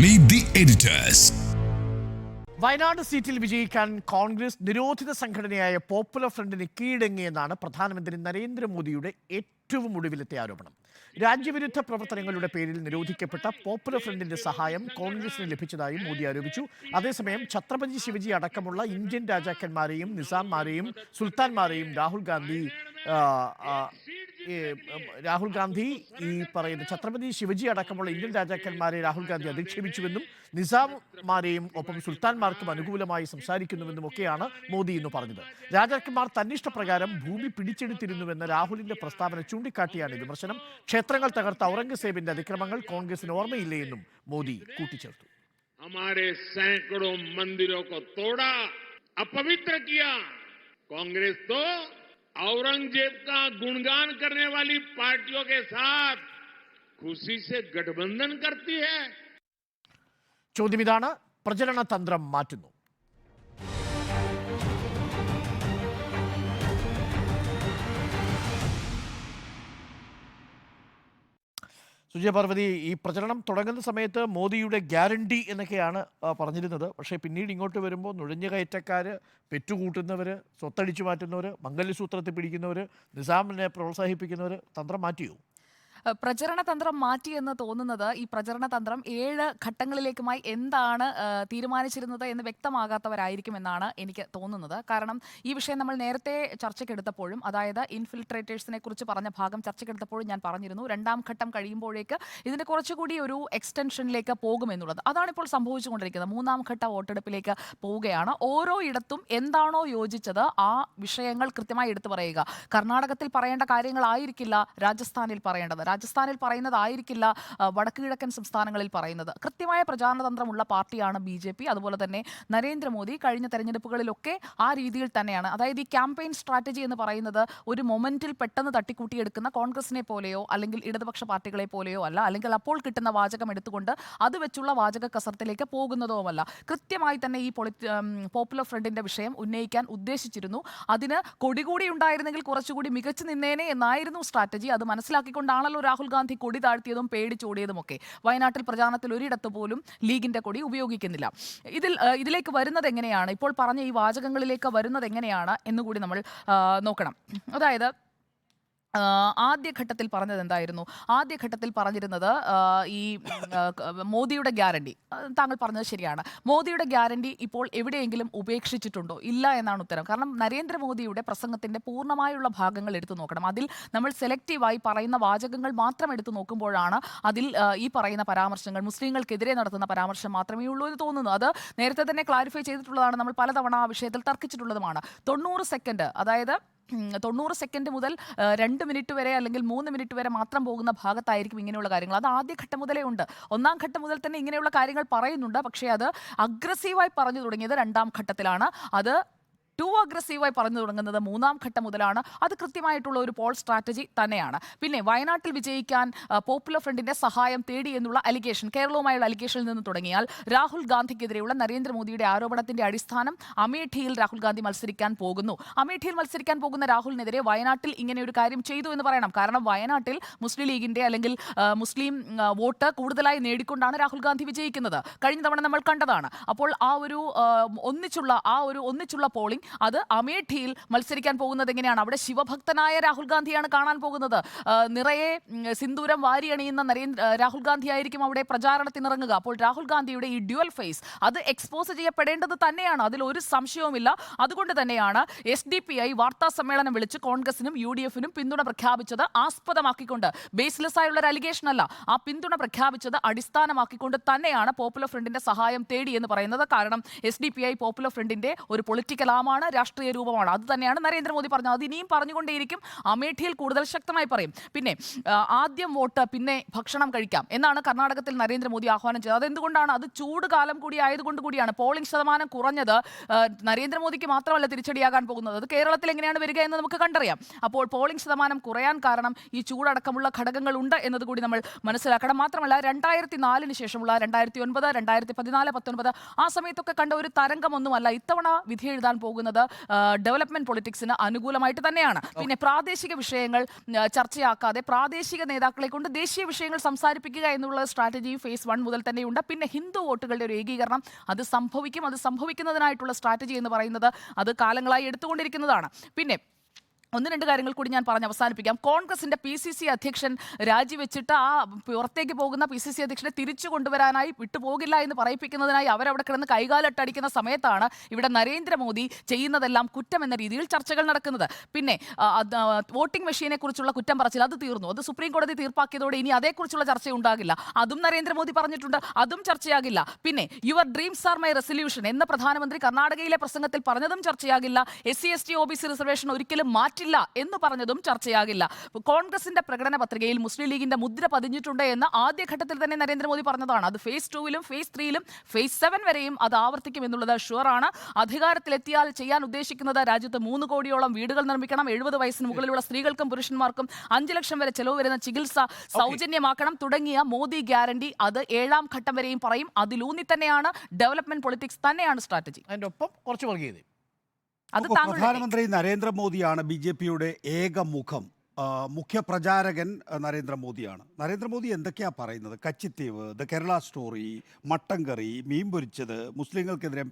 Meet the editors. Wayanad സീറ്റിൽ വിജയിക്കാൻ കോൺഗ്രസ് നിരോധിത സംഘടനയായ പോപ്പുലർ ഫ്രണ്ടിന് കീഴടങ്ങിയെന്നാണ് പ്രധാനമന്ത്രി നരേന്ദ്രമോദിയുടെ ഏറ്റവും ഒടുവിലത്തെ ആരോപണം. രാജ്യവിരുദ്ധ പ്രവർത്തനങ്ങളുടെ പേരിൽ നിരോധിക്കപ്പെട്ട പോപ്പുലർ ഫ്രണ്ടിന്റെ സഹായം കോൺഗ്രസിന് ലഭിച്ചതായും മോദി ആരോപിച്ചു. അതേസമയം ഛത്രപതി ശിവജി അടക്കമുള്ള ഇന്ത്യൻ രാജാക്കന്മാരെയും നിസാംമാരെയും സുൽത്താൻമാരെയും രാഹുൽ ഗാന്ധി ഈ പറയുന്ന ഛത്രപതി ശിവജി അടക്കമുള്ള ഇന്ത്യൻ രാജാക്കന്മാരെ രാഹുൽ ഗാന്ധി അധിക്ഷേപിച്ചുവെന്നും നിസാംമാരെയും ഒപ്പം സുൽത്താൻമാർക്കും അനുകൂലമായി സംസാരിക്കുന്നുവെന്നും ഒക്കെയാണ് മോദി ഇന്ന് പറഞ്ഞത്. രാജാക്കന്മാർ തന്നിഷ്ടപ്രകാരം ഭൂമി പിടിച്ചെടുത്തിരുന്നുവെന്ന രാഹുലിന്റെ പ്രസ്താവന ചൂണ്ടിക്കാട്ടിയാണ് വിമർശനം. ക്ഷേത്രങ്ങൾ തകർത്ത ഔറംഗസേബിന്റെ അതിക്രമങ്ങൾ കോൺഗ്രസിന് ഓർമ്മയില്ലേ എന്നും മോദി കൂട്ടിച്ചേർത്തു. हमारे सैकड़ों मंदिरों को तोड़ा, अपवित्र किया। कांग्रेस तो औरंगजेब का गुणगान करने वाली पार्टियों के साथ खुशी से गठबंधन करती है. ചോദ്യം ഇതാണ്, പ്രചരണ തന്ത്രം മാറ്റുന്നു. സുജയ പാർവതി, ഈ പ്രചരണം തുടങ്ങുന്ന സമയത്ത് മോദിയുടെ ഗ്യാരണ്ടി എന്നൊക്കെയാണ് പറഞ്ഞിരുന്നത്. പക്ഷേ പിന്നീട് ഇങ്ങോട്ട് വരുമ്പോൾ നുഴഞ്ഞുകയറ്റക്കാർ, പെറ്റുകൂട്ടുന്നവർ, സ്വത്തടിച്ചു മാറ്റുന്നവർ, മംഗല്യസൂത്രത്തിൽ പിടിക്കുന്നവർ, നിസാമിനെ പ്രോത്സാഹിപ്പിക്കുന്നവർ തന്ത്രം മാറ്റിയോ? പ്രചരണ തന്ത്രം മാറ്റിയെന്ന് തോന്നുന്നത് ഈ പ്രചരണ തന്ത്രം 7 ഘട്ടങ്ങളിലേക്കുമായി എന്താണ് തീരുമാനിച്ചിരുന്നത് എന്ന് വ്യക്തമാകാത്തവരായിരിക്കും എന്നാണ് എനിക്ക് തോന്നുന്നത്. കാരണം ഈ വിഷയം നമ്മൾ നേരത്തെ ചർച്ചയ്ക്കെടുത്തപ്പോഴും, അതായത് ഇൻഫിൽട്രേറ്റേഴ്സിനെ കുറിച്ച് പറഞ്ഞ ഭാഗം ചർച്ചയ്ക്കെടുത്തപ്പോഴും ഞാൻ പറഞ്ഞിരുന്നു, 2ാം ഘട്ടം കഴിയുമ്പോഴേക്ക് ഇതിൻ്റെ കുറച്ചുകൂടി ഒരു എക്സ്റ്റൻഷനിലേക്ക് പോകുമെന്നുള്ളത്. അതാണിപ്പോൾ സംഭവിച്ചുകൊണ്ടിരിക്കുന്നത്. 3ാം ഘട്ട വോട്ടെടുപ്പിലേക്ക് പോവുകയാണ്. ഓരോ ഇടത്തും എന്താണോ യോജിച്ചത് ആ വിഷയങ്ങൾ കൃത്യമായി എടുത്തു പറയുക. കർണാടകത്തിൽ പറയേണ്ട കാര്യങ്ങളായിരിക്കില്ല രാജസ്ഥാനിൽ പറയേണ്ടത്, രാജസ്ഥാനിൽ പറയുന്നതായിരിക്കില്ല വടക്ക് കിഴക്കൻ സംസ്ഥാനങ്ങളിൽ പറയുന്നത്. കൃത്യമായ പ്രചാരണതന്ത്രമുള്ള പാർട്ടിയാണ് BJP. അതുപോലെ തന്നെ നരേന്ദ്രമോദി കഴിഞ്ഞ തെരഞ്ഞെടുപ്പുകളിലൊക്കെ ആ രീതിയിൽ തന്നെയാണ്. അതായത് ഈ ക്യാമ്പയിൻ സ്ട്രാറ്റജി എന്ന് പറയുന്നത് ഒരു മൊമെന്റിൽ പെട്ടെന്ന് തട്ടിക്കൂട്ടിയെടുക്കുന്ന കോൺഗ്രസിനെ പോലെയോ അല്ലെങ്കിൽ ഇടതുപക്ഷ പാർട്ടികളെ പോലെയോ അല്ല, അല്ലെങ്കിൽ അപ്പോൾ കിട്ടുന്ന വാചകം എടുത്തുകൊണ്ട് അത് വെച്ചുള്ള വാചക കസർത്തിലേക്ക് പോകുന്നതോമല്ല. കൃത്യമായി തന്നെ ഈ പോപ്പുലർ ഫ്രണ്ടിന്റെ വിഷയം ഉന്നയിക്കാൻ ഉദ്ദേശിച്ചിരുന്നു. അതിന് കൊടികൂടി ഉണ്ടായിരുന്നെങ്കിൽ കുറച്ചുകൂടി മികച്ചു നിന്നേനെ എന്നായിരുന്നു സ്ട്രാറ്റജി. അത് മനസ്സിലാക്കിക്കൊണ്ടാണല്ലോ രാഹുൽ ഗാന്ധി കൊടി താഴ്ത്തിയതും പേടിച്ചോടിയതുമൊക്കെ. വയനാട്ടിൽ പ്രചാരണത്തിൽ ഒരിടത്ത് പോലും ലീഗിന്റെ കൊടി ഉപയോഗിക്കുന്നില്ല. ഇതിലേക്ക് വരുന്നത് എങ്ങനെയാണ്, ഇപ്പോൾ പറഞ്ഞ ഈ വാചകങ്ങളിലേക്ക് വരുന്നത് എങ്ങനെയാണ് എന്നുകൂടി നമ്മൾ നോക്കണം. അതായത് ആദ്യഘട്ടത്തിൽ പറഞ്ഞത് എന്തായിരുന്നു? ആദ്യഘട്ടത്തിൽ പറഞ്ഞിരുന്നത് ഈ മോദിയുടെ ഗ്യാരണ്ടി. താങ്കൾ പറഞ്ഞത് ശരിയാണ്. മോദിയുടെ ഗ്യാരണ്ടി ഇപ്പോൾ എവിടെയെങ്കിലും ഉപേക്ഷിച്ചിട്ടുണ്ടോ? ഇല്ല എന്നാണ് ഉത്തരം. കാരണം നരേന്ദ്രമോദിയുടെ പ്രസംഗത്തിൻ്റെ പൂർണ്ണമായുള്ള ഭാഗങ്ങൾ എടുത്തു നോക്കണം. അതിൽ നമ്മൾ സെലക്റ്റീവായി പറയുന്ന വാചകങ്ങൾ മാത്രം എടുത്തു നോക്കുമ്പോഴാണ് അതിൽ ഈ പറയുന്ന പരാമർശങ്ങൾ, മുസ്ലിങ്ങൾക്കെതിരെ നടത്തുന്ന പരാമർശം മാത്രമേ ഉള്ളൂ എന്ന് തോന്നുന്നു. അത് നേരത്തെ തന്നെ ക്ലാരിഫൈ ചെയ്തിട്ടുള്ളതാണ്. നമ്മൾ പലതവണ ആ വിഷയത്തിൽ തർക്കിച്ചിട്ടുള്ളതുമാണ്. 90 സെക്കൻഡ്, അതായത് 90 സെക്കൻഡ് മുതൽ 2 മിനിറ്റ് വരെ അല്ലെങ്കിൽ 3 മിനിറ്റ് വരെ മാത്രം പോകുന്ന ഭാഗത്തായിരിക്കും ഇങ്ങനെയുള്ള കാര്യങ്ങൾ. അത് ആദ്യഘട്ടം മുതലേ ഉണ്ട്. 1ാം ഘട്ടം മുതൽ തന്നെ ഇങ്ങനെയുള്ള കാര്യങ്ങൾ പറയുന്നുണ്ട്. പക്ഷേ അത് അഗ്രസീവായി പറഞ്ഞു തുടങ്ങിയത് 2ാം ഘട്ടത്തിലാണ്. അത് ടു അഗ്രസീവായി പറഞ്ഞു തുടങ്ങുന്നത് 3ാം ഘട്ടം മുതലാണ്. അത് കൃത്യമായിട്ടുള്ള ഒരു പോൾ സ്ട്രാറ്റജി തന്നെയാണ്. പിന്നെ വയനാട്ടിൽ വിജയിക്കാൻ പോപ്പുലർ ഫ്രണ്ടിന്റെ സഹായം തേടി എന്നുള്ള അലിഗേഷൻ, കേരളവുമായുള്ള അലിഗേഷനിൽ നിന്ന് തുടങ്ങിയാൽ രാഹുൽ ഗാന്ധിക്കെതിരെയുള്ള നരേന്ദ്രമോദിയുടെ ആരോപണത്തിന്റെ അടിസ്ഥാനം അമേഠിയിൽ രാഹുൽ ഗാന്ധി മത്സരിക്കാൻ പോകുന്നു. അമേഠിയിൽ മത്സരിക്കാൻ പോകുന്ന രാഹുലിനെതിരെ വയനാട്ടിൽ ഇങ്ങനെ ഒരു കാര്യം ചെയ്തു എന്ന് പറയണം. കാരണം വയനാട്ടിൽ മുസ്ലിം ലീഗിന്റെ അല്ലെങ്കിൽ മുസ്ലിം വോട്ട് കൂടുതലായി നേടിക്കൊണ്ടാണ് രാഹുൽ ഗാന്ധി വിജയിക്കുന്നത്. കഴിഞ്ഞ തവണ നമ്മൾ കണ്ടതാണ്. അപ്പോൾ ആ ഒരു ഒന്നിച്ചുള്ള പോളിംഗ് അത് അമേഠിയിൽ മത്സരിക്കാൻ പോകുന്നത് എങ്ങനെയാണ്? അവിടെ ശിവഭക്തനായ രാഹുൽ ഗാന്ധിയാണ് കാണാൻ പോകുന്നത്. നിറയെ സിന്ദൂരം വാരിയണിയുന്ന രാഹുൽ ഗാന്ധി ആയിരിക്കും അവിടെ പ്രചാരണത്തിനിറങ്ങുക. അപ്പോൾ രാഹുൽ ഗാന്ധിയുടെ ഈ ഡ്യുവൽ ഫേസ് അത് എക്സ്പോസ് ചെയ്യപ്പെടേണ്ടത് തന്നെയാണ്. അതിൽ ഒരു സംശയവുമില്ല. അതുകൊണ്ട് തന്നെയാണ് SDPI വാർത്താ സമ്മേളനം വിളിച്ച് കോൺഗ്രസിനും UDFനും പിന്തുണ പ്രഖ്യാപിച്ചത് ആസ്പദമാക്കിക്കൊണ്ട്. ബേസ്ലെസ് ആയുള്ള ഒരു അലിഗേഷൻ അല്ല. ആ പിന്തുണ പ്രഖ്യാപിച്ചത് അടിസ്ഥാനമാക്കിക്കൊണ്ട് തന്നെയാണ് പോപ്പുലർ ഫ്രണ്ടിന്റെ സഹായം തേടി എന്ന് പറയുന്നത്. കാരണം SDPI പോപ്പുലർ ഫ്രണ്ടിന്റെ ഒരു പൊളിറ്റിക്കൽ ആമാണ്, രാഷ്ട്രീയ രൂപമാണ്. അത് തന്നെയാണ് നരേന്ദ്രമോദി പറഞ്ഞത്. അത് ഇനിയും പറഞ്ഞുകൊണ്ടേയിരിക്കും. അമേഠിയിൽ കൂടുതൽ ശക്തമായി പറയും. പിന്നെ ആദ്യം വോട്ട് പിന്നെ ഭക്ഷണം കഴിക്കാം എന്നാണ് കർണാടകത്തിൽ നരേന്ദ്രമോദി ആഹ്വാനം ചെയ്തത്. അതെന്തുകൊണ്ടാണ്? അത് ചൂട് കാലം കൂടി ആയതുകൊണ്ട് കൂടിയാണ്. പോളിംഗ് ശതമാനം കുറഞ്ഞത് നരേന്ദ്രമോദിക്ക് മാത്രമല്ല തിരിച്ചടിയാകാൻ പോകുന്നത്. അത് കേരളത്തിൽ എങ്ങനെയാണ് വരിക എന്ന് നമുക്ക് കണ്ടറിയാം. അപ്പോൾ പോളിംഗ് ശതമാനം കുറയാൻ കാരണം ഈ ചൂടടക്കമുള്ള ഘടകങ്ങൾ ഉണ്ട് എന്നതുകൂടി നമ്മൾ മനസ്സിലാക്കണം. മാത്രമല്ല 2004 ശേഷമുള്ള 2009, 2014, 2019 ആ സമയത്തൊക്കെ കണ്ട ഒരു തരംഗമൊന്നുമല്ല ഇത്തവണ വിധി എഴുതാൻ പോകുന്നത് പോകുന്നത് ഡെവലപ്മെന്റ് പൊളിറ്റിക്സിന് അനുകൂലമായിട്ട് തന്നെയാണ്. പിന്നെ പ്രാദേശിക വിഷയങ്ങൾ ചർച്ചയാക്കാതെ പ്രാദേശിക നേതാക്കളെ കൊണ്ട് ദേശീയ വിഷയങ്ങൾ സംസാരിപ്പിക്കുക എന്നുള്ള സ്ട്രാറ്റജി ഫേസ് 1 മുതൽ തന്നെയുണ്ട്. പിന്നെ ഹിന്ദു വോട്ടുകളുടെ ഒരു ഏകീകരണം അത് സംഭവിക്കുന്നതിനായിട്ടുള്ള സ്ട്രാറ്റജി എന്ന് പറയുന്നത് അത് കാലങ്ങളായി എടുത്തുകൊണ്ടിരിക്കുന്നതാണ്. പിന്നെ 1-2 കാര്യങ്ങൾ കൂടി ഞാൻ പറഞ്ഞ് അവസാനിപ്പിക്കാം. കോൺഗ്രസിന്റെ PCC അധ്യക്ഷൻ രാജിവെച്ചിട്ട് ആ പുറത്തേക്ക് പോകുന്ന PCC അധ്യക്ഷനെ തിരിച്ചു കൊണ്ടുവരാനായി വിട്ടുപോകില്ല എന്ന് പറയിപ്പിക്കുന്നതിനായി അവരവിടെ കിടന്ന് കൈകാലിട്ടടിക്കുന്ന സമയത്താണ് ഇവിടെ നരേന്ദ്രമോദി ചെയ്യുന്നതെല്ലാം കുറ്റം എന്ന രീതിയിൽ ചർച്ചകൾ നടക്കുന്നത്. പിന്നെ വോട്ടിംഗ് മെഷീനെ കുറിച്ചുള്ള കുറ്റം പറച്ചിൽ അത് തീർന്നു. അത് സുപ്രീം കോടതി തീർപ്പാക്കിയതോടെ ഇനി അതേക്കുറിച്ചുള്ള ചർച്ച ഉണ്ടാകില്ല. അതും നരേന്ദ്രമോദി പറഞ്ഞിട്ടുണ്ട്, അതും ചർച്ചയാകില്ല. പിന്നെ your dreams are my resolution എന്ന് പ്രധാനമന്ത്രി കർണാടകയിലെ പ്രസംഗത്തിൽ പറഞ്ഞതും ചർച്ചയാകില്ല. SC ST OBC റിസർവേഷൻ ഒരിക്കലും മാറ്റി എന്ന് പറഞ്ഞതും ചർച്ചയാകില്ല. കോൺഗ്രസിന്റെ പ്രകടന പത്രികയിൽ മുസ്ലിം ലീഗിന്റെ മുദ്ര പതിഞ്ഞിട്ടുണ്ട് എന്ന് ആദ്യഘട്ടത്തിൽ തന്നെ നരേന്ദ്രമോദി പറഞ്ഞതാണ്. അത് ഫേസ് 2-ലും ഫേസ് 3-ലും ഫേസ് 7 വരെയും അത് ആവർത്തിക്കും എന്നുള്ളത് ഷുവറാണ്. അധികാരത്തിലെത്തിയാൽ ചെയ്യാൻ ഉദ്ദേശിക്കുന്നത് രാജ്യത്ത് 3 കോടിയോളം വീടുകൾ നിർമ്മിക്കണം, 70 വയസ്സിന് മുകളിലുള്ള സ്ത്രീകൾക്കും പുരുഷന്മാർക്കും 5 ലക്ഷം വരെ ചെലവ് വരുന്ന ചികിത്സ സൗജന്യമാക്കണം തുടങ്ങിയ മോദി ഗ്യാരണ്ടി അത് 7ാം ഘട്ടം വരെയും പറയും. അതിലൂന്നി തന്നെയാണ് ഡെവലപ്മെന്റ് പൊളിറ്റിക്സ് തന്നെയാണ് സ്ട്രാറ്റജി. അതിന്റെ ഒപ്പം കുറച്ച് വർഗീയത. പ്രധാനമന്ത്രി നരേന്ദ്രമോദിയാണ് BJPയുടെ ഏക മുഖം. മുഖ്യ പ്രചാരകൻ നരേന്ദ്രമോദിയാണ്. നരേന്ദ്രമോദി എന്തൊക്കെയാ പറയുന്നത്? Katchatheevu, the Kerala story, mutton കറി, മീൻ പൊരിച്ചത്, മുസ്ലിങ്ങൾക്കെതിരെ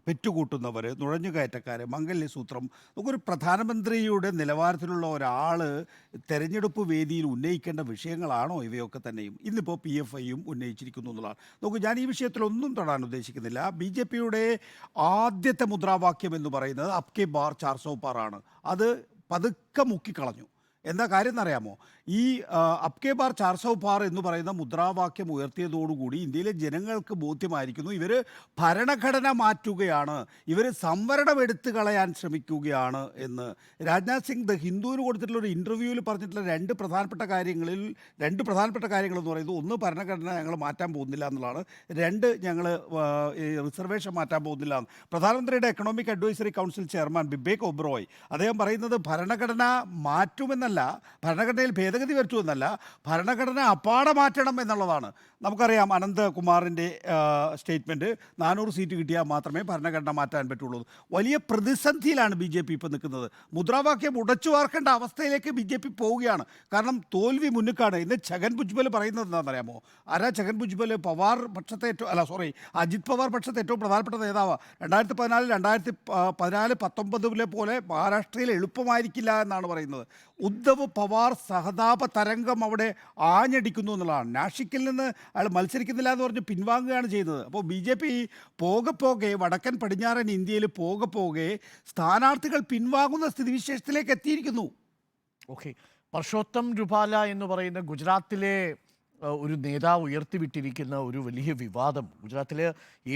പെറ്റുകൂട്ടുന്നവർ, നുഴഞ്ഞുകയറ്റക്കാർ, മംഗല്യസൂത്രം. നമുക്കൊരു പ്രധാനമന്ത്രിയുടെ നിലവാരത്തിലുള്ള ഒരാൾ തെരഞ്ഞെടുപ്പ് വേദിയിൽ ഉന്നയിക്കേണ്ട വിഷയങ്ങളാണോ ഇവയൊക്കെ തന്നെയും? ഇന്നിപ്പോൾ PFIയും ഉന്നയിച്ചിരിക്കുന്നു എന്നുള്ളതാണ്. നോക്കൂ, ഞാൻ ഈ വിഷയത്തിലൊന്നും തൊടാൻ ഉദ്ദേശിക്കുന്നില്ല. BJPയുടെ ആദ്യത്തെ മുദ്രാവാക്യം എന്ന് പറയുന്നത് അബ്കെ ബാർ 400 പാർ ആണ്. അത് പതുക്കെ മുക്കിക്കളഞ്ഞു. എന്താ കാര്യം എന്നറിയാമോ? ഈ അബ്കെ ബാർ 400 പാർ എന്ന് പറയുന്ന മുദ്രാവാക്യം ഉയർത്തിയതോടുകൂടി ഇന്ത്യയിലെ ജനങ്ങൾക്ക് ബോധ്യമായിരിക്കുന്നു ഇവർ ഭരണഘടന മാറ്റുകയാണ്, ഇവർ സംവരണം എടുത്തു കളയാൻ ശ്രമിക്കുകയാണ് എന്ന്. രാജ്നാഥ് സിംഗ് ദ ഹിന്ദുവിന് കൊടുത്തിട്ടുള്ള ഒരു ഇൻ്റർവ്യൂവിൽ പറഞ്ഞിട്ടുള്ള രണ്ട് പ്രധാനപ്പെട്ട കാര്യങ്ങളെന്ന് പറയുന്നത്, ഒന്ന് ഭരണഘടന ഞങ്ങൾ മാറ്റാൻ പോകുന്നില്ല എന്നുള്ളതാണ്, രണ്ട് ഞങ്ങൾ റിസർവേഷൻ മാറ്റാൻ പോകുന്നില്ല എന്ന്. പ്രധാനമന്ത്രിയുടെ economic advisory council chairman Bibek Oberoi അദ്ദേഹം പറയുന്നത് ഭരണഘടന മാറ്റുമെന്നല്ല, ഭരണഘടനയിൽ ഭേദഗതി വരുത്തുമെന്നല്ല, ഭരണഘടന അപ്പാടെ മാറ്റണം എന്നുള്ളതാണ്. നമുക്കറിയാം അനന്തകുമാറിൻ്റെ സ്റ്റേറ്റ്മെൻറ്റ്, 400 സീറ്റ് കിട്ടിയാൽ മാത്രമേ ഭരണഘടന മാറ്റാൻ പറ്റുള്ളൂ. വലിയ പ്രതിസന്ധിയിലാണ് BJP ഇപ്പോൾ നിൽക്കുന്നത്. മുദ്രാവാക്യം ഉടച്ചു വാർക്കേണ്ട അവസ്ഥയിലേക്ക് BJP പോവുകയാണ്. കാരണം തോൽവി മുന്നിക്കാണ്. ഇന്ന് ഛഗൻ ഭുജ്ബൽ പറയുന്നത് എന്താണെന്നറിയാമോ? ഛഗൻ ഭുജ്ബൽ പവാർ പക്ഷത്തെ അജിത് പവാർ പക്ഷത്തെ ഏറ്റവും പ്രധാനപ്പെട്ട നേതാവാണ്. 2014, 2019 പോലെ മഹാരാഷ്ട്രയിൽ എളുപ്പമായിരിക്കില്ല എന്നാണ് പറയുന്നത്. ഉദ്ധവ് പവാർ സഹതാപ തരംഗം അവിടെ ആഞ്ഞടിക്കുന്നു എന്നുള്ളതാണ്. നാഷിക്കിൽ നിന്ന് അയാൾ മത്സരിക്കുന്നില്ല എന്ന് പറഞ്ഞ് പിൻവാങ്ങുകയാണ് ചെയ്തത്. അപ്പോൾ BJP പോകെ വടക്കൻ പടിഞ്ഞാറൻ ഇന്ത്യയിൽ പോകെ സ്ഥാനാർത്ഥികൾ പിൻവാങ്ങുന്ന സ്ഥിതിവിശേഷത്തിലേക്ക് എത്തിയിരിക്കുന്നു. ഓക്കെ, പർഷോത്തം രുപാല എന്ന് പറയുന്ന ഗുജറാത്തിലെ ഒരു നേതാവ് ഉയർത്തിവിട്ടിരിക്കുന്ന ഒരു വലിയ വിവാദം, ഗുജറാത്തിൽ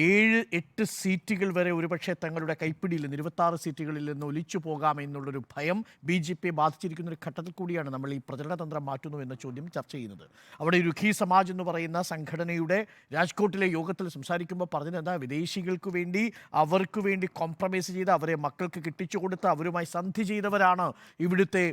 7-8 സീറ്റുകൾ വരെ ഒരുപക്ഷെ തങ്ങളുടെ കൈപ്പിടിയിൽ നിന്ന് 26 സീറ്റുകളിൽ നിന്ന് ഒലിച്ചു പോകാമെന്നുള്ളൊരു ഭയം BJP ബാധിച്ചിരിക്കുന്ന ഒരു ഘട്ടത്തിൽ കൂടിയാണ് നമ്മൾ ഈ പ്രചരണതന്ത്രം മാറ്റുന്നു എന്ന ചോദ്യം ചർച്ച ചെയ്യുന്നത്. അവിടെ രുഖി സമാജ് എന്ന് പറയുന്ന സംഘടനയുടെ രാജ്കോട്ടിലെ യോഗത്തിൽ സംസാരിക്കുമ്പോൾ പറഞ്ഞത് എന്താ, വിദേശികൾക്ക് വേണ്ടി അവർക്ക് വേണ്ടി കോംപ്രമൈസ് ചെയ്ത് അവരെ മക്കൾക്ക് കിട്ടിച്ചു കൊടുത്ത് അവരുമായി സന്ധി ചെയ്തവരാണ് ഇവിടുത്തെ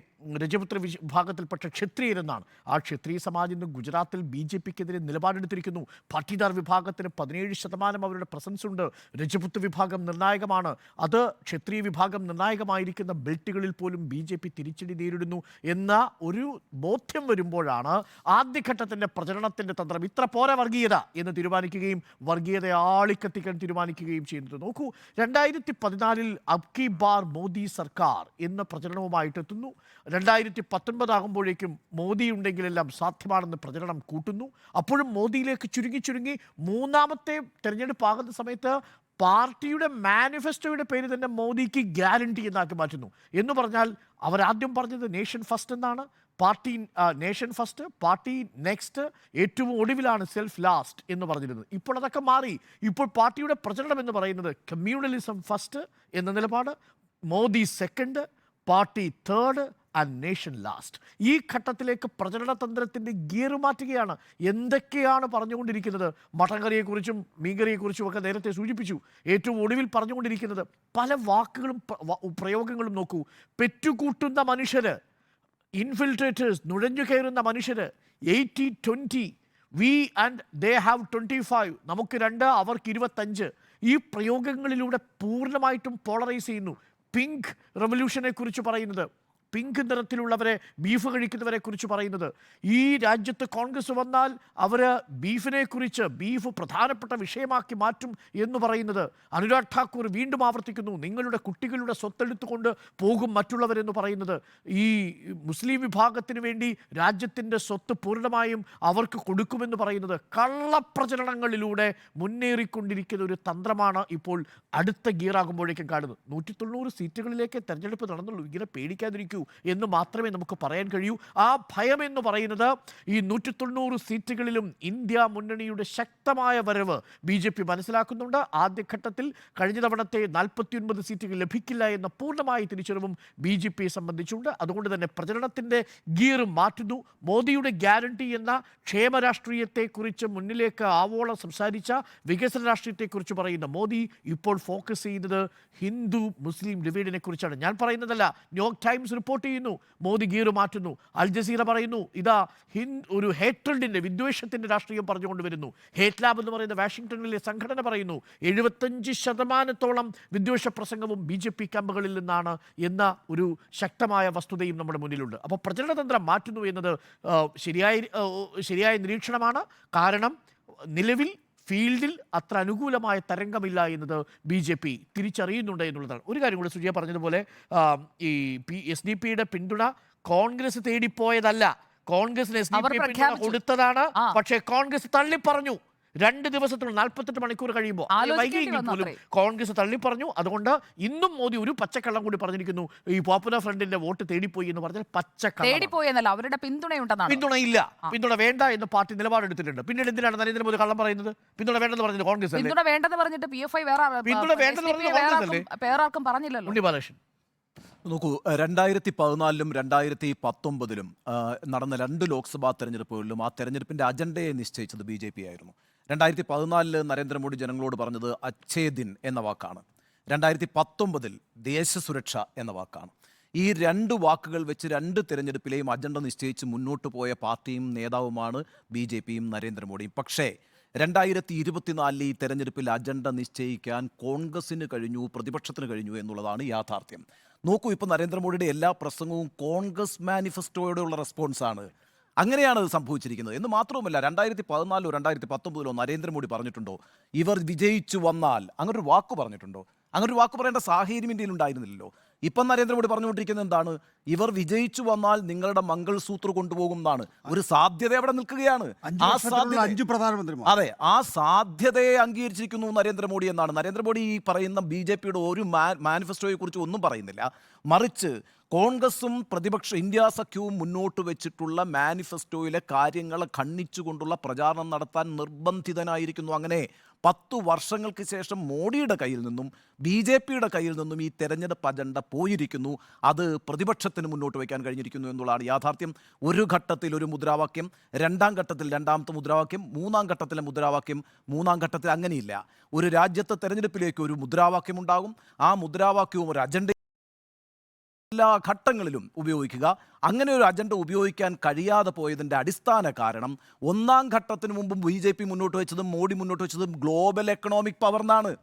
രജപുത്ര വിഭാഗത്തിൽപ്പെട്ട ക്ഷത്രിയരെന്നാണ്. ആ ക്ഷത്രിയ സമാജ് ഇന്ന് ഗുജറാത്തിൽ BJPക്കെതിരെ നിലപാടെടുത്തിരിക്കുന്നു. പാട്ടീദാർ വിഭാഗത്തിന് 17% അവരുടെ പ്രസൻസ് ഉണ്ട്. രജപുത്ത് വിഭാഗം നിർണായകമാണ്. അത് ക്ഷത്രിയ വിഭാഗം നിർണായകമായിരിക്കുന്ന ബെൽറ്റുകളിൽ പോലും BJP തിരിച്ചടി നേരിടുന്നു എന്ന ഒരു ബോധ്യം വരുമ്പോഴാണ് ആദ്യഘട്ടത്തിൻ്റെ പ്രചരണത്തിൻ്റെ തന്ത്രം ഇത്ര പോരാ വർഗീയത എന്ന് തീരുമാനിക്കുകയും വർഗീയത ആളിക്കത്തിക്കാൻ തീരുമാനിക്കുകയും ചെയ്യുന്നത്. നോക്കൂ, 2014 അബ്കി ബാർ മോദി സർക്കാർ എന്ന പ്രചരണവുമായിട്ട് എത്തുന്നു. 2019 ആകുമ്പോഴേക്കും മോദി ഉണ്ടെങ്കിലെല്ലാം സാധ്യമാണെന്ന് പ്രചരണം കൂട്ടുന്നു. അപ്പോഴും മോദിയിലേക്ക് ചുരുങ്ങി മൂന്നാമത്തെ തെരഞ്ഞെടുപ്പ് ആകുന്ന സമയത്ത് പാർട്ടിയുടെ മാനിഫെസ്റ്റോയുടെ പേര് തന്നെ മോദിക്ക് ഗ്യാരണ്ടി എന്നാക്കി മാറ്റുന്നു. എന്ന് പറഞ്ഞാൽ അവരാദ്യം പറഞ്ഞത് നേഷൻ ഫസ്റ്റ് എന്നാണ്. Party nation first, party next, ഏറ്റവും ഒടുവിലാണ് സെൽഫ് ലാസ്റ്റ് എന്ന് പറഞ്ഞിരുന്നത്. ഇപ്പോൾ അതൊക്കെ മാറി. ഇപ്പോൾ പാർട്ടിയുടെ പ്രചരണം എന്ന് പറയുന്നത് കമ്മ്യൂണലിസം ഫസ്റ്റ് എന്ന നിലപാട്, Modi second, party third and nation last. ഈ ഘട്ടത്തിലേക്ക് പ്രചരണതന്ത്രത്തിൻ്റെ ഗിയർ മാറ്റുകയാണ്. എന്തൊക്കെയാണ് പറഞ്ഞുകൊണ്ടിരിക്കുന്നത്? മട്ടൻ കറിയെക്കുറിച്ചും മീൻകറിയെക്കുറിച്ചും ഒക്കെ നേരത്തെ സൂചിപ്പിച്ചു. ഏറ്റവും ഒടുവിൽ പറഞ്ഞുകൊണ്ടിരിക്കുന്നത് പല വാക്കുകളും പ്രയോഗങ്ങളും നോക്കൂ. പെറ്റുകൂട്ടുന്ന മനുഷ്യർ, ഇൻഫിൽട്രേറ്റേഴ്സ്, നുഴഞ്ഞു കയറുന്ന മനുഷ്യർ, 80-20, വി ആൻഡ് ദേ ഹാവ് 25, നമുക്ക് 2 അവർക്ക് 25, ഈ പ്രയോഗങ്ങളിലൂടെ പൂർണ്ണമായിട്ടും പോളറൈസ് ചെയ്യുന്നു. പിങ്ക് റെവല്യൂഷനെ കുറിച്ച് പറയുന്നത്, പിങ്ക് നിറത്തിലുള്ളവരെ, ബീഫ് കഴിക്കുന്നവരെ കുറിച്ച് പറയുന്നത്, ഈ രാജ്യത്ത് കോൺഗ്രസ് വന്നാൽ അവർ ബീഫിനെ കുറിച്ച്, ബീഫ് പ്രധാനപ്പെട്ട വിഷയമാക്കി മാറ്റും എന്ന് പറയുന്നത്. അനുരാഗ് ഠാക്കൂർ വീണ്ടും ആവർത്തിക്കുന്നു, നിങ്ങളുടെ കുട്ടികളുടെ സ്വത്തെടുത്തുകൊണ്ട് പോകും മറ്റുള്ളവരെന്ന് പറയുന്നത്. ഈ മുസ്ലിം വിഭാഗത്തിന് വേണ്ടി രാജ്യത്തിൻ്റെ സ്വത്ത് പൂർണ്ണമായും അവർക്ക് കൊടുക്കുമെന്ന് പറയുന്നത്. കള്ളപ്രചരണങ്ങളിലൂടെ മുന്നേറിക്കൊണ്ടിരിക്കുന്ന ഒരു തന്ത്രമാണ് ഇപ്പോൾ അടുത്ത ഗിയറാകുമ്പോഴേക്കും കാണുന്നത്. 190 സീറ്റുകളിലേക്ക് തെരഞ്ഞെടുപ്പ് നടന്നുള്ളൂ. ഇങ്ങനെ പേടിക്കാതിരിക്കൂ എന്ന് മാത്രമേ നമുക്ക് പറയാൻ കഴിയൂ. ആ ഭയം എന്ന് പറയുന്നത് ഈ 190 സീറ്റുകളിലും ഇന്ത്യ മുന്നണിയുടെ ശക്തമായ വരവ് BJP മനസ്സിലാക്കുന്നുണ്ട്. ആദ്യഘട്ടത്തിൽ കഴിഞ്ഞ തവണത്തെ 49 സീറ്റുകൾ ലഭിക്കില്ല എന്ന പൂർണ്ണമായ തിരിച്ചറിവും BJPയെ സംബന്ധിച്ചുണ്ട്. അതുകൊണ്ട് തന്നെ പ്രചരണത്തിൻ്റെ ഗിയർ മാറ്റുന്നു. മോദിയുടെ ഗ്യാരണ്ടി എന്ന ക്ഷേമ രാഷ്ട്രീയത്തെക്കുറിച്ച് മുന്നിലേക്ക് ആവോളം സംസാരിച്ച വികസന രാഷ്ട്രീയത്തെക്കുറിച്ച് പറയുന്ന മോദി ഇപ്പോൾ ഫോക്കസ് ചെയ്യുന്നത് ഹിന്ദു മുസ്ലിം ഡിവൈഡിനെ കുറിച്ചാണ്. ഞാൻ പറയുന്നതല്ല, ന്യൂയോർക്ക് ടൈംസ് റിപ്പോർട്ട് ചെയ്യുന്നു മോദി ഗിയർ മാറ്റുന്നു. അൽ ജസീറ പറയുന്നു ഇതാ ഒരു ഹേറ്റ്രഡിൻ്റെ, വിദ്വേഷത്തിൻ്റെ രാഷ്ട്രീയം പറഞ്ഞുകൊണ്ടുവരുന്നു. ഹേറ്റ് ലാബ് എന്ന് പറയുന്ന വാഷിംഗ്ടണിലെ സംഘടന പറയുന്നു 75% വിദ്വേഷ പ്രസംഗവും BJP ക്യാമ്പുകളിൽ നിന്നാണ് എന്ന ഒരു ശക്തമായ വസ്തുതയും നമ്മുടെ മുന്നിലുണ്ട്. അപ്പോൾ പ്രചരണതന്ത്രം മാറ്റുന്നു എന്നത് ശരിയായ നിരീക്ഷണമാണ്. കാരണം നിലവിൽ ഫീൽഡിൽ അത്ര അനുകൂലമായ തരംഗമില്ല എന്നത് BJP തിരിച്ചറിയുന്നുണ്ട് എന്നുള്ളതാണ്. ഒരു കാര്യം കൂടി സുജിയ പറഞ്ഞതുപോലെ, ഈ SDP-യുടെ പിന്തുണ കോൺഗ്രസ് തേടിപ്പോയതല്ല, കോൺഗ്രസിന് SDP പിന്തുണ കൊടുത്തതാണ്. പക്ഷേ കോൺഗ്രസ് തള്ളിപ്പറഞ്ഞു. 2 ദിവസത്തിനുള്ള 48 മണിക്കൂർ കഴിയുമ്പോൾ വൈകിയെങ്കിൽ പോലും കോൺഗ്രസ് തള്ളിപ്പറഞ്ഞു. അതുകൊണ്ട് ഇന്നും മോദി ഒരു പച്ചക്കള്ളം കൂടി പറഞ്ഞിരിക്കുന്നു. ഈ പോപ്പുലർ ഫ്രണ്ടിന്റെ വോട്ട് തേടിപ്പോയി എന്ന് പറഞ്ഞാൽ പച്ചക്കള്ളം. അവരുടെ പിന്തുണയുണ്ടെന്നാണ്. പിന്തുണയില്ല, പിന്തുണ വേണ്ട എന്ന് പാർട്ടി നിലപാടെടുത്തിട്ടുണ്ട്. പിന്നീട് എന്തിനാണ് നരേന്ദ്രമോദി കള്ളം പറയുന്നത്? പിന്തുണ വേണ്ടെന്ന് പറഞ്ഞത് കോൺഗ്രസ് അല്ലേ? പിന്തുണ വേണ്ടെന്ന് പറഞ്ഞിട്ട് PFI പിന്തുണ വേണ്ടെന്ന് പറഞ്ഞത് കോൺഗ്രസ് അല്ലേ? വേറെ ആർക്കും പറഞ്ഞില്ലല്ലോ. ഉണ്ണി ബാലകൃഷ്ണൻ നോക്കൂ, 2014-ലും 2019-ലും നടന്ന 2 ലോക്സഭാ തെരഞ്ഞെടുപ്പുകളിലും ആ തെരഞ്ഞെടുപ്പിൻ്റെ അജണ്ടയെ നിശ്ചയിച്ചത് BJP ആയിരുന്നു. 2014 നരേന്ദ്രമോദി ജനങ്ങളോട് പറഞ്ഞത് അച്ഛേ ദിൻ എന്ന വാക്കാണ്. 2019 ദേശസുരക്ഷ എന്ന വാക്കാണ്. ഈ 2 വാക്കുകൾ വെച്ച് 2 തെരഞ്ഞെടുപ്പിലെയും അജണ്ട നിശ്ചയിച്ച് മുന്നോട്ട് പോയ പാർട്ടിയും നേതാവുമാണ് BJPയും നരേന്ദ്രമോദിയും. പക്ഷേ 2024 ഈ തെരഞ്ഞെടുപ്പിൽ അജണ്ട നിശ്ചയിക്കാൻ കോൺഗ്രസിന് കഴിഞ്ഞു, പ്രതിപക്ഷത്തിന് കഴിഞ്ഞു എന്നുള്ളതാണ് യാഥാർത്ഥ്യം. നോക്കൂ, ഇപ്പോൾ നരേന്ദ്രമോദിയുടെ എല്ലാ പ്രസംഗവും കോൺഗ്രസ് മാനിഫെസ്റ്റോയോടുള്ള റെസ്പോൺസാണ്. അങ്ങനെയാണ് അത് സംഭവിച്ചിരിക്കുന്നത്. എന്ന് മാത്രവുമല്ല, 2014-ലോ 2019-ലോ നരേന്ദ്രമോദി പറഞ്ഞിട്ടുണ്ടോ ഇവർ വിജയിച്ചു വന്നാൽ? അങ്ങനൊരു വാക്ക് പറഞ്ഞിട്ടുണ്ടോ? അങ്ങനൊരു വാക്ക് പറയേണ്ട സാഹചര്യം ഇന്ത്യയിൽ ഉണ്ടായിരുന്നില്ലല്ലോ. ഇപ്പം നരേന്ദ്രമോദി പറഞ്ഞുകൊണ്ടിരിക്കുന്നത് എന്താണ്? ഇവർ വിജയിച്ചു വന്നാൽ നിങ്ങളുടെ മംഗൾസൂത്ര കൊണ്ടുപോകും എന്നാണ്. ഒരു സാധ്യത അവിടെ നിൽക്കുകയാണ്. അതെ, ആ സാധ്യതയെ അംഗീകരിച്ചിരിക്കുന്നു നരേന്ദ്രമോദി എന്നാണ്. നരേന്ദ്രമോദി ഈ പറയുന്ന BJPയുടെ ഒരു മാനിഫെസ്റ്റോയെ കുറിച്ച് ഒന്നും പറയുന്നില്ല. മറിച്ച് കോൺഗ്രസും പ്രതിപക്ഷ ഇന്ത്യ സഖ്യവും മുന്നോട്ട് വെച്ചിട്ടുള്ള മാനിഫെസ്റ്റോയിലെ കാര്യങ്ങളെ ഖണ്ഡിച്ചുകൊണ്ടുള്ള പ്രചാരണം നടത്താൻ നിർബന്ധിതനായിരിക്കുന്നു. അങ്ങനെ 10 വർഷങ്ങൾക്ക് ശേഷം മോഡിയുടെ കയ്യിൽ നിന്നും BJPയുടെ കയ്യിൽ നിന്നും ഈ തെരഞ്ഞെടുപ്പ് അജണ്ട പോയിരിക്കുന്നു. അത് പ്രതിപക്ഷത്തിന് മുന്നോട്ട് വയ്ക്കാൻ കഴിഞ്ഞിരിക്കുന്നു എന്നുള്ളതാണ് യാഥാർത്ഥ്യം. ഒരു ഘട്ടത്തിൽ ഒരു മുദ്രാവാക്യം, 2ാം ഘട്ടത്തിൽ 2ാമത്തെ മുദ്രാവാക്യം, 3ാം ഘട്ടത്തിലെ മുദ്രാവാക്യം, 3ാം ഘട്ടത്തിൽ അങ്ങനെയില്ല. ഒരു രാജ്യത്തെ തെരഞ്ഞെടുപ്പിലേക്ക് ഒരു മുദ്രാവാക്യം ഉണ്ടാകും. ആ മുദ്രാവാക്യവും ഒരു അജണ്ട എല്ലാ ഘട്ടങ്ങളിലും ഉപയോഗിക്കുക. അങ്ങനെ ഒരു അജണ്ട ഉപയോഗിക്കാൻ കഴിയാതെ പോയതിൻ്റെ അടിസ്ഥാന കാരണം 1ാം ഘട്ടത്തിന് മുമ്പും BJP മുന്നോട്ട് വെച്ചതും മോഡി മുന്നോട്ട് വെച്ചതും ഗ്ലോബൽ എക്കണോമിക് പവറിനാണ്.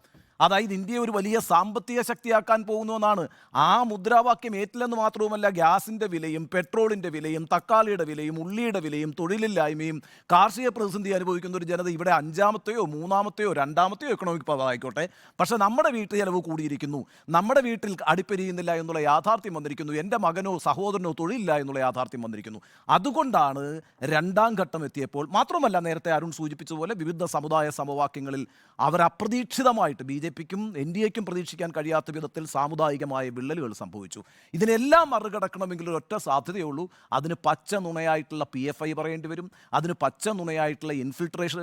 അതായത് ഇന്ത്യയെ ഒരു വലിയ സാമ്പത്തിക ശക്തിയാക്കാൻ പോകുന്നുവെന്നാണ്. ആ മുദ്രാവാക്യം ഏറ്റില്ലെന്ന് മാത്രവുമല്ല, ഗ്യാസിൻ്റെ വിലയും പെട്രോളിൻ്റെ വിലയും തക്കാളിയുടെ വിലയും ഉള്ളിയുടെ വിലയും തൊഴിലില്ലായ്മയും കാർഷിക പ്രതിസന്ധി അനുഭവിക്കുന്ന ഒരു ജനത ഇവിടെ 5ാമത്തെയോ 3ാമത്തെയോ 2ാമത്തെയോ എക്കണോമിക് പവർ ആയിക്കോട്ടെ, പക്ഷേ നമ്മുടെ വീട്ടിൽ ചിലവ് കൂടിയിരിക്കുന്നു, നമ്മുടെ വീട്ടിൽ അടിപ്പെരിയുന്നില്ല എന്നുള്ള യാഥാർത്ഥ്യം വന്നിരിക്കുന്നു, എൻ്റെ മകനോ സഹോദരനോ തൊഴിലില്ല എന്നുള്ള യാഥാർത്ഥ്യം വന്നിരിക്കുന്നു. അതുകൊണ്ടാണ് 2ാം ഘട്ടം എത്തിയപ്പോൾ, മാത്രമല്ല നേരത്തെ അരുൺ സൂചിപ്പിച്ചതുപോലെ വിവിധ സമുദായ സമവാക്യങ്ങളിൽ അവർ അപ്രതീക്ഷിതമായിട്ട് BJPക്കും NDAക്കും പ്രതീക്ഷിക്കാൻ കഴിയാത്ത വിധത്തിൽ സാമുദായികമായ വിള്ളലുകൾ സംഭവിച്ചു. ഇതിനെല്ലാം മറികടക്കണമെങ്കിൽ ഒരൊറ്റ സാധ്യതയുള്ളൂ. അതിന് പച്ച നുണയായിട്ടുള്ള PFI പറയേണ്ടി വരും, അതിന് പച്ച നുണയായിട്ടുള്ള ഇൻഫിൽട്രേഷൻ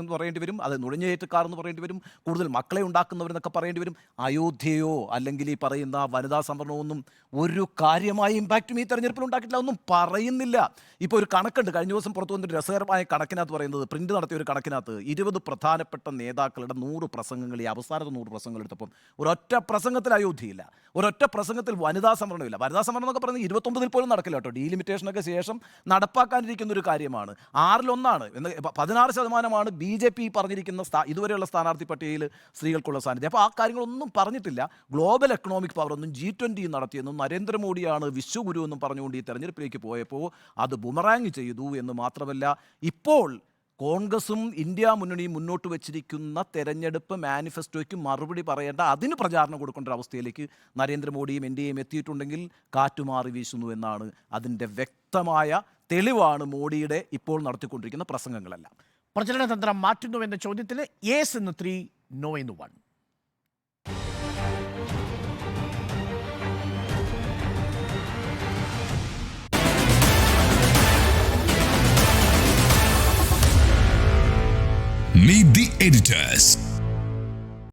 എന്ന് പറയേണ്ടി വരും, അത് നുഴഞ്ഞേറ്റക്കാർ എന്ന് പറയേണ്ടി വരും, കൂടുതൽ മക്കളെ ഉണ്ടാക്കുന്നവരെന്നൊക്കെ പറയേണ്ടി വരും. അയോധ്യയോ അല്ലെങ്കിൽ ഈ പറയുന്ന വനിതാ സംവരണമൊന്നും ഒരു കാര്യമായ ഇമ്പാക്റ്റും ഈ തെരഞ്ഞെടുപ്പിൽ ഉണ്ടാക്കിയിട്ടില്ല, ഒന്നും പറയുന്നില്ല. ഇപ്പോൾ ഒരു കണക്കുണ്ട്, കഴിഞ്ഞ ദിവസം പുറത്തു വന്നൊരു രസകരമായ കണക്കിനകത്ത് പറയുന്നത്, പ്രിന്റ് നടത്തിയ ഒരു കണക്കിനകത്ത് 20 പ്രധാനപ്പെട്ട നേതാക്കളുടെ 100 പ്രസംഗങ്ങൾ ഈ അവസാന നവഭാരത 100 പ്രസംഗങ്ങൾ എടുത്തപ്പം ഒരൊറ്റ പ്രസംഗത്തിൽ അയോധ്യയില്ല, ഒരൊറ്റ പ്രസംഗത്തിൽ വനിതാ സംവരണമില്ല. വനിതാ സംവരണം എന്നൊക്കെ പറയുന്നത് 29 പോലും നടക്കില്ല കേട്ടോ. ഡീലിമിറ്റേഷനൊക്കെ ശേഷം നടപ്പാക്കാനിരിക്കുന്ന ഒരു കാര്യമാണ്. 6-1 എന്ന് 16% BJP പറഞ്ഞിരിക്കുന്ന ഇതുവരെയുള്ള സ്ഥാനാർത്ഥി പട്ടികയിൽ സ്ത്രീകൾക്കുള്ള സാന്നിധ്യം. അപ്പോൾ ആ കാര്യങ്ങളൊന്നും പറഞ്ഞിട്ടില്ല. ഗ്ലോബൽ എക്കണോമിക് പവർ ഒന്നും G20 നടത്തിയെന്നും നരേന്ദ്രമോദിയാണ് വിശ്വഗുരു എന്നും പറഞ്ഞുകൊണ്ട് ഈ തെരഞ്ഞെടുപ്പിലേക്ക് പോയപ്പോൾ അത് ബുമറാങ് ചെയ്തു എന്ന് മാത്രമല്ല, ഇപ്പോൾ കോൺഗ്രസും ഇന്ത്യ മുന്നണിയും മുന്നോട്ട് വെച്ചിരിക്കുന്ന തെരഞ്ഞെടുപ്പ് മാനിഫെസ്റ്റോയ്ക്ക് മറുപടി പറയേണ്ട, അതിന് പ്രചാരണം കൊടുക്കേണ്ട ഒരു അവസ്ഥയിലേക്ക് നരേന്ദ്രമോദിയും NDAയും എത്തിയിട്ടുണ്ടെങ്കിൽ കാറ്റുമാറി വീശുന്നു എന്നാണ് അതിൻ്റെ വ്യക്തമായ തെളിവാണ് മോഡിയുടെ ഇപ്പോൾ നടത്തിക്കൊണ്ടിരിക്കുന്ന പ്രസംഗങ്ങളെല്ലാം. പ്രചരണ തന്ത്രം മാറ്റുന്നുവെന്ന ചോദ്യത്തിന് യെസ് എന്ന് 3, നോ എന്ന് 1. Meet the editors.